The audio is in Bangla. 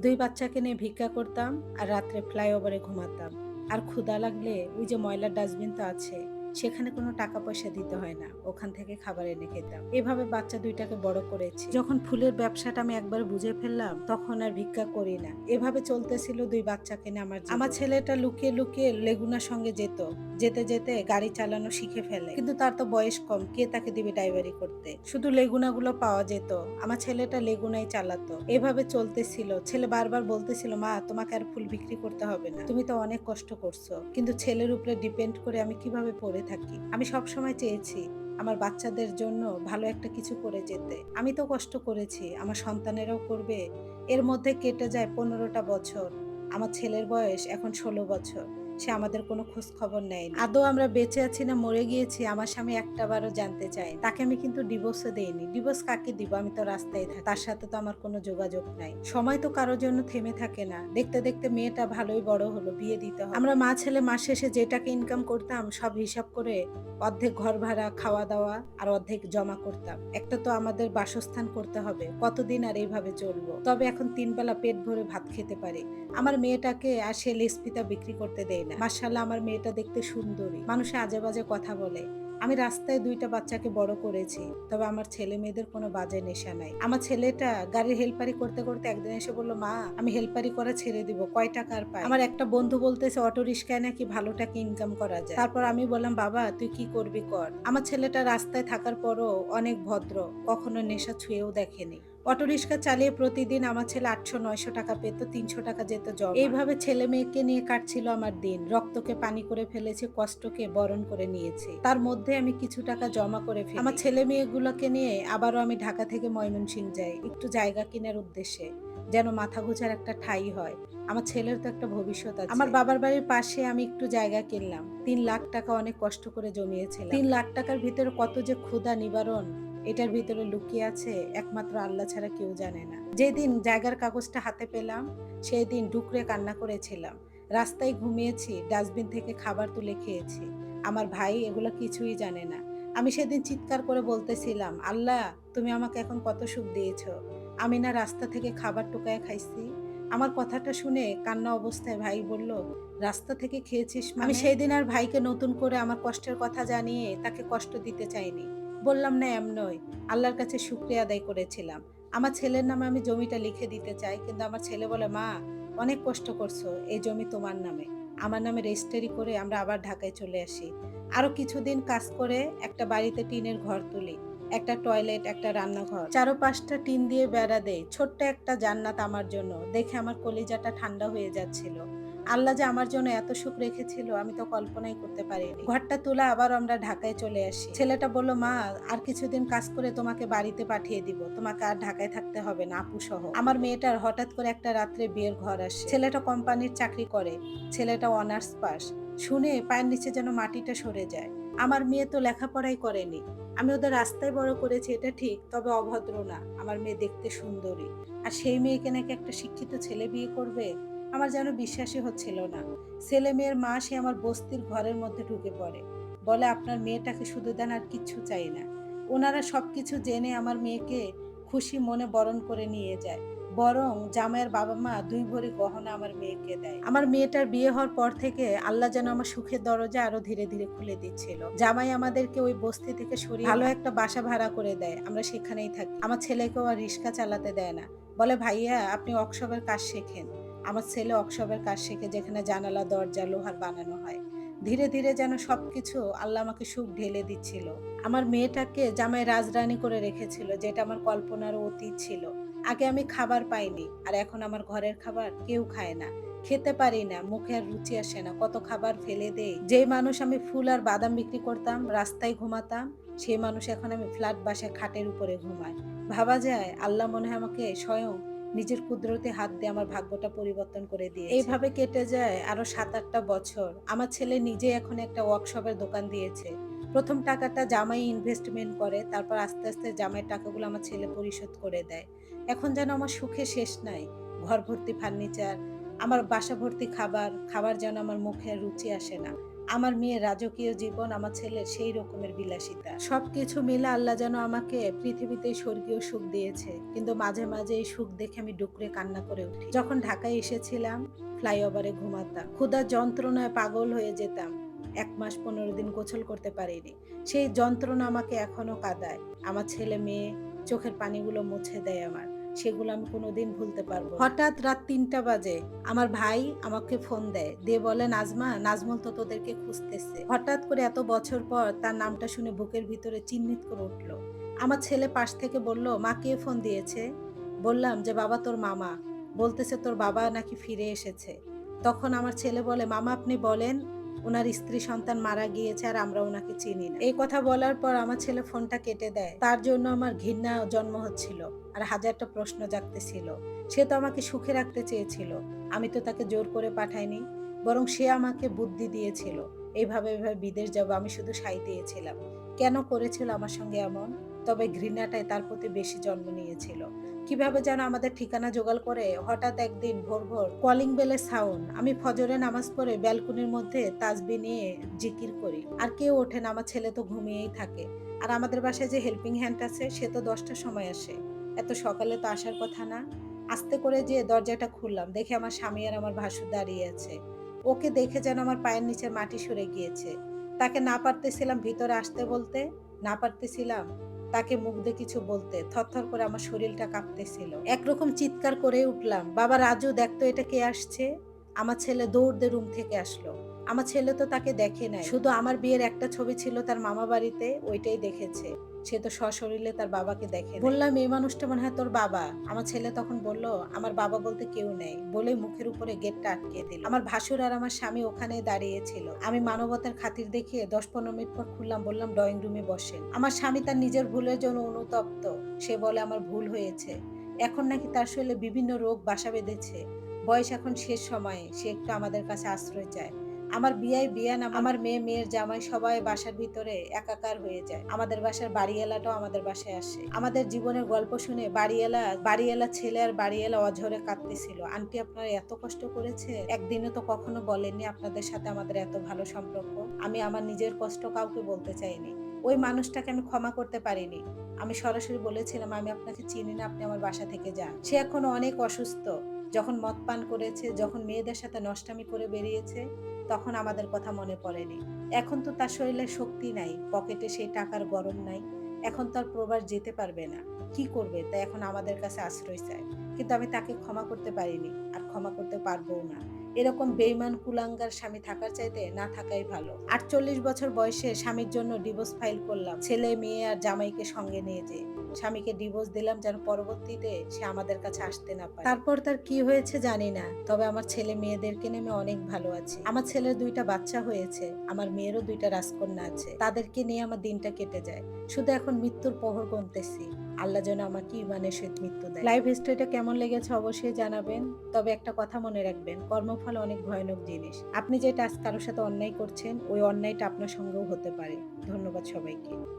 2 বাচ্চাকে নিয়ে ভিক্ষা করতাম আর রাত্রে ফ্লাইওভারে ঘুমাতাম। আর ক্ষুধা লাগলে ওই যে ময়লার ডাস্টবিন তো আছে, সেখানে কোনো টাকা পয়সা দিতে হয় না। ওখান থেকে খাবার এনে খেতাম। এভাবে বাচ্চা ২ টাকে বড় করেছি। যখন ফুলের ব্যবসাটা আমি একবার বুঝে ফেললাম, তখন আর ভিক্ষা করি না। এভাবে চলতেছিল ২ বাচ্চাকে নিয়ে আমার জীবন। আমার ছেলেটা লুকিয়ে, লুকিয়ে লেগুনার সঙ্গে যেত। যেতে, যেতে গাড়ি চালানো শিখে ফেলে। কিন্তু তার তো বয়স কম, কে তাকে দিবে ড্রাইভারি করতে? শুধু লেগুনাগুলো পাওয়া যেত। আমার ছেলেটা লেগুনাই চালাতো। এভাবে চলতেছিল। ছেলে বারবার বলতেছিল, মা তোমাকে আর ফুল বিক্রি করতে হবে না। তুমি তো অনেক কষ্ট করছো। কিন্তু ছেলের উপরে ডিপেন্ড করে আমি কিভাবে পড়ে থাকি? আমি সবসময় চেয়েছি আমার বাচ্চাদের জন্য ভালো একটা কিছু করে যেতে। আমি তো কষ্ট করেছি, আমার সন্তানেরাও করবে। এর মধ্যে কেটে যায় ১৫টা বছর। আমার ছেলের বয়স এখন ১৬ বছর। সে আমাদের কোনো খোঁজ খবর নেয়নি। আদৌ আমরা বেঁচে আছি না মরে গিয়েছি আমার স্বামী একটাবারও জানতে চায়। তাকে আমি কিন্তু ডিভোর্সও দেইনি। ডিভোর্স কাকে দিব? আমি তো রাস্তায় থাকি। তার সাথে তো আমার কোনো যোগাযোগ নাই। সময় তো কারো জন্য থেমে থাকে না। দেখতে, দেখতে মেয়েটা ভালোই বড় হলো, বিয়ে দিতে হবে। আমরা মা ছেলে মাস শেষে যে টাকা ইনকাম করতাম সব হিসাব করে অর্ধেক ঘর ভাড়া, খাওয়া-দাওয়া আর অর্ধেক জমা করতাম। একটা তো আমাদের বাসস্থান করতে হবে। কতদিন আর এইভাবে চলবো? তবে এখন ৩ বেলা পেট ভরে ভাত খেতে পারি। আমার মেয়েটাকে আর সে লেসপিতা বিক্রি করতে দেয় না। মাশাআল্লাহ আমার মেয়েটা দেখতে সুন্দরী। মানুষে আজে বাজে কথা বলে। আমি রাস্তায় ২ টা বাচ্চাকে বড় করেছি। তবে আমার ছেলে মেয়েদের কোনো বাজে নেশা নাই। আমার ছেলেটা গাড়ির হেলপারি করতে, করতে একদিন এসে বলল, মা আমি হেলপারি করা ছেড়ে দিব। কয় টাকা আর পাই? আমার একটা বন্ধু বলতেছে অটো রিস্কায় নাকি ভালো টাকা ইনকাম করা যায়। তারপর আমি বললাম, বাবা তুই কি করবি কর। আমার ছেলেটা রাস্তায় থাকার পরও অনেক ভদ্র। কখনো নেশা ছুঁয়েও দেখেনি। অটোরিক্সা চালিয়ে প্রতিদিন আমার ছেলে ৮০০-৯০০ টাকা পেত, ৩০০ টাকা যেত জমা। এইভাবে ছেলে মেয়েকে নিয়ে কাটছিল আমার দিন। রক্তকে পানি করে ফেলেছি, কষ্টকে বরণ করে নিয়েছি। তার মধ্যে আমি কিছু টাকা জমা করে ফেলি। আমার ছেলে মেয়েগুলোকে নিয়ে আবারও আমি ঢাকা থেকে ময়মনসিংহ যাই একটু জায়গা কেনার উদ্দেশ্যে, যেন মাথা গোছার একটা ঠাঁই হয়। আমার ছেলের তো একটা ভবিষ্যৎ আছে। আমার বাবার বাড়ির পাশে আমি একটু জায়গা কিনলাম। ৩ লাখ টাকা অনেক কষ্ট করে জমিয়েছিলাম। ৩ লাখ টাকার ভিতরে কত যে ক্ষুধা নিবারণ এটার ভিতরে লুকিয়ে আছে একমাত্র আল্লাহ ছাড়া কেউ জানে না। যেদিন জায়গার কাগজটা হাতে পেলাম সেই দিন ডুকরে কান্না করেছিলাম। রাস্তায় ঘুমিয়েছি, ডাস্টবিন থেকে খাবার তুলে খেয়েছি। আমার ভাই এগুলো কিছুই জানে না। আমি সেদিন চিৎকার করে বলতেছিলাম, আল্লাহ তুমি আমাকে এখন কত সুখ দিয়েছো। আমি না রাস্তা থেকে খাবার টোকায় খাইছি। আমার কথাটা শুনে কান্না অবস্থায় ভাই বলল, রাস্তা থেকে খেয়েছিস মানে? আমি সেই দিন আর ভাইকে নতুন করে আমার কষ্টের কথা জানিয়ে তাকে কষ্ট দিতে চাইনি। বললাম না এমনই, আল্লাহর কাছে শুকরিয়া আদায় করেছিলাম। আমার ছেলের নামে আমি জমিটা লিখে দিতে চাই, কিন্তু আমার ছেলে বলে, মা অনেক কষ্ট করছো, এই জমি তোমার নামে। আমার নামে রেজিস্ট্রি করে আমরা আবার ঢাকায় চলে আসি। আরো কিছুদিন কাজ করে একটা বাড়িতে টিনের ঘর তুলি। একটা টয়লেট, একটা রান্নাঘর, ৪-৫টা টিন দিয়ে বেড়া দেই। ছোট্ট একটা জান্নাত আমার জন্য। দেখে আমার কলিজাটা ঠান্ডা হয়ে যাচ্ছিল। আল্লাহ যে আমার জন্য এত সুখ রেখেছিল আমি তো কল্পনাই করতে পারিনি। ঘরটা তুলে আবার আমরা ঢাকায় চলে আসি। ছেলেটা বলল, মা আর কিছুদিন কাজ করে তোমাকে বাড়িতে পাঠিয়ে দিব। তোমাকে আর ঢাকায় থাকতে হবে না, আপু সহ। আমার মেয়েটার হঠাৎ করে একটা রাত্রে বিয়ের ঘর আসে। ছেলেটা কোম্পানির চাকরি করে। ছেলেটা অনার্স পাস। শুনে পায়ের নিচে যেন মাটিটা সরে যায়। আমার মেয়ে তো লেখাপড়াই করেনি। আমি ওদের রাস্তায় বড় করেছি এটা ঠিক, তবে অভদ্র না। আমার মেয়ে দেখতে সুন্দরী। আর সেই মেয়েকে নাকি একটা শিক্ষিত ছেলে বিয়ে করবে? আমার যেন বিশ্বাসই হচ্ছিল না। ছেলে মেয়ের মা সে আমার বস্তির ঘরের মধ্যে ঢুকে পড়ে। বলে, আপনার মেয়েটাকে শুধু দেন, আর কিচ্ছু চাই না। ওনারা সবকিছু জেনে আমার মেয়েকে খুশি মনে বরণ করে নিয়ে যায়। বরং জামাইয়ের বাবা মা ২ ভরি গহনা আমার মেয়েকে দেয়। আমার মেয়েটার বিয়ে হওয়ার পর থেকে আল্লাহ যেন আমার সুখের দরজা আরো ধীরে ধীরে খুলে দিচ্ছিল। জামাই আমাদেরকে ওই বস্তি থেকে সরিয়ে ভালো একটা বাসা ভাড়া করে দেয়, আমরা সেখানেই থাকি। আমার ছেলেকেও আর রিক্সা চালাতে দেয় না। বলে, ভাইয়া আপনি ওয়ার্কশপের কাজ শেখেন। আমার ছেলে ওয়ার্কশপের কাজ শিখে, যেখানে জানালা দরজা লোহার বানানো হয়। ধীরে ধীরে যেন সবকিছু আল্লাহ আমাকে সুখ ঢেলে দিচ্ছিল। আমার মেয়েটাকে জামাই রাজরানী করে রেখেছিল, যেটা আমার কল্পনারও অতীত ছিল। আগে আমি খাবার পাইনি, আর এখন আমার ঘরের খাবার কেউ খায় না। খেতে পারি না, মুখে আর রুচি আসে না, কত খাবার ফেলে দেই। যেই মানুষ আমি ফুল আর বাদাম বিক্রি করতাম, রাস্তায় ঘুমাতাম, সেই মানুষ এখন আমি ফ্ল্যাট বাসায় খাটের উপরে ঘুমায়। ভাবা যায় আল্লাহ মনে হয় আমাকে স্বয়ং নিজের কুদরতি হাত দিয়ে আমার ভাগ্যটা পরিবর্তন করে দিয়েছে। এইভাবে কেটে যায় আরো ৭-৮টা বছর। আমার ছেলে নিজে এখন একটা ওয়ার্কশপের দোকান দিয়েছে। প্রথম টাকাটা জামাই ইনভেস্টমেন্ট করে, তারপর আস্তে আস্তে জামাইয়ের টাকাগুলো আমার ছেলে পরিশোধ করে দেয়। এখন যেন আমার সুখে শেষ নাই। ঘর ভর্তি ফার্নিচার, আমার বাসা ভর্তি খাবার, খাবার যেন আমার মুখে আর রুচি আসে না। আমার মেয়ের রাজকীয় জীবন, আমার ছেলের সেই রকমের বিলাসিতা। সবকিছু মিলে আল্লাহ যেন আমাকে পৃথিবীতে স্বর্গীয় সুখ দিয়েছে। কিন্তু মাঝে, মাঝে এই সুখ দেখে আমি ডুকরে কান্না করে উঠি। যখন ঢাকায় এসেছিলাম, ফ্লাইওভারে ঘুমাতাম। ক্ষুধার যন্ত্রণায় পাগল হয়ে যেতাম। ১ মাস ১৫ দিন গোসল করতে পারিনি। সেই যন্ত্রণা আমাকে এখনো কাঁদায়। আমার ছেলে-মেয়ে চোখের পানিগুলো মুছে দেয় আমার। সেগুলো আমি কোনোদিন ভুলতে পারবো না। হঠাৎ রাত ৩টা বাজে আমার ভাই আমাকে ফোন দেয়। দিয়ে বলে, "নাজমা, নাজমুল তো তোদেরকে খুঁজতেছে।" হঠাৎ করে এত বছর পর তার নামটা শুনে বুকের ভিতরে চিনমিত করে উঠল। আমার ছেলে পাশ থেকে বলল, "মা, কে ফোন দিয়েছে?" বললাম যে, "বাবা, তোর মামা। বলতেছে তোর বাবা নাকি ফিরে এসেছে।" তখন আমার ছেলে বলে, "মামা, আপনি বলেন, উনার স্ত্রী সন্তান মারা গিয়েছে আর আমরা উনাকে চিনি না।" এই কথা বলার পর আমার ছেলে ফোনটা কেটে দেয়। তার জন্য আমার ঘৃণা জন্ম হচ্ছিল আর হাজারটা প্রশ্ন জাগতেছিল। সে তো আমাকে সুখে রাখতে চেয়েছিল। আমি তো তাকে জোর করে পাঠাইনি। বরং সে আমাকে বুদ্ধি দিয়েছিল। এভাবে, এভাবে বিদেশ যাব, আমি শুধু সাই দিয়েছিলাম। কেন করেছিল আমার সঙ্গে এমন? তবে ঘৃণাটাই তার প্রতি বেশি জন্ম নিয়েছিল। কিভাবে যেন আমাদের ঠিকানা জোগাড় করে হঠাৎ একদিন ভোর, ভোর কলিং বেলের সাউন্ড। আমি ফজরে নামাজ পড়ে ব্যালকনির মধ্যে তাসবিহ নিয়ে জিকির করি। আর কেউ ওঠে না, আমার ছেলে তো ঘুমিয়েই থাকে। আর আমাদের বাসায় যে হেল্পিং হ্যান্ড আছে সে তো ১০টার সময় আসে। এত সকালে তো আসার কথা না। আস্তে করে যেয়ে দরজাটা খুললাম। দেখি আমার স্বামী আর আমার ভাসুর দাঁড়িয়ে আছে। ওকে দেখে যেন আমার পায়ের নিচের মাটি সরে গিয়েছে। তাকে না পারতেছিলাম ভিতরে আসতে বলতে, না পারতেছিলাম তাকে মুখ দিয়ে কিছু বলতে। থরথর করে আমার শরীরটা কাঁপতেছিল। একরকম চিৎকার করে উঠলাম, "বাবা রাজু, দেখ তো এটা কে আসছে?" আমার ছেলে দৌড় দিয়ে রুম থেকে আসলো। আমার ছেলে তো তাকে দেখে নাই। শুধু আমার বিয়ের একটা ছবি ছিল তার মামা বাড়িতে, ওইটাই দেখেছে। সে তো সশরীরে তার বাবাকে দেখে নাই। বললাম, "এই মানুষটা মনে হয় তোর বাবা।" আমার ছেলে তখন বলল, "আমার বাবা বলতে কেউ নেই।" বলে মুখের উপরে গেটটা আটকে দিল। আমার ভাসুর আর আমার স্বামী ওখানেই দাঁড়িয়ে ছিল। আমি মানবতার খাতির দেখিয়ে ১০-১৫ মিনিট পর খুললাম, বললাম, "ড্রয়িং রুমে বসেন।" আমার স্বামী তার নিজের ভুলের জন্য অনুতপ্ত। সে বলে, আমার ভুল হয়েছে। এখন নাকি তার শরীরে বিভিন্ন রোগ বাসা বেঁধেছে। বয়স এখন শেষ সময়ে, সে একটু আমাদের কাছে আশ্রয় চায়। আমার বিয়ায় বিয়ান, আমার মেয়ে, মেয়ের জামাই সবাই বাসার ভিতরে একাকার হয়ে যায়। আমাদের বাসার বাড়িওয়ালাটাও আমাদের বাসায় আসে। আমাদের জীবনের গল্প শুনে বাড়িওয়ালা ছেলে আর বাড়িওয়ালা অঝরে কাঁদতেছিল। "আন্টি, আপনারা এত কষ্ট করেছে, একদিনও তো কখনো বলেননি আপনাদের সাথে আমাদের এত ভালো সম্পর্ক।" আমি আমার নিজের কষ্ট কাউকে বলতে চাইনি। ওই মানুষটাকে আমি ক্ষমা করতে পারিনি। আমি সরাসরি বলেছিলাম, "আমি আপনাকে চিনি না, আপনি আমার বাসা থেকে যান।" সে এখন অনেক অসুস্থ। যখন মদ পান করেছে, যখন মেয়েদের সাথে নষ্টামি করে বেরিয়েছে, তখন আমাদের কথা মনে পড়েনি। এখন তো তার শরীরে শক্তি নাই, পকেটে সেই টাকার গরম নাই। এখন তো আর প্রবাস যেতে পারবে না। কি করবে? তাই এখন আমাদের কাছে আশ্রয় চায়। কিন্তু আমি তাকে ক্ষমা করতে পারিনি, আর ক্ষমা করতে পারবও না। এরকম বেইমান কুলাঙ্গার স্বামী থাকার চাইতে না থাকাই ভালো। ৪৮ বছর বয়সে স্বামীর জন্য ডিভোর্স ফাইল করলাম। ছেলে, মেয়ে আর জামাইকে সঙ্গে নিয়ে যেয়ে। স্বামীকে ডিভোর্স দিলাম যেন পরবর্তীতে সে আমাদের কাছে আসতে না পারে। তারপর তার কি হয়েছে জানি না। তবে আমার ছেলে মেয়েদেরকে নিয়ে আমি অনেক ভালো আছি। আমার ছেলের ২ টা বাচ্চা হয়েছে। আমার মেয়েরও ২ টা রাজকন্যা আছে। তাদেরকে নিয়ে আমার দিনটা কেটে যায়। শুধু এখন মৃত্যুর প্রহর গুনতেছি। আল্লাহ যেন আমাকে ঈমানের সহিত মৃত্যু দেয়। লাইভ হিস্টরিটা কেমন লেগেছে অবশ্যই জানাবেন। তবে একটা কথা মনে রাখবেন, কর্মফল অনেক ভয়ানক জিনিস। আপনি যেটা আজ কারো সাথে অন্যায় করছেন, ওই অন্যায়টা আপনার সঙ্গেও হতে পারে। ধন্যবাদ সবাইকে।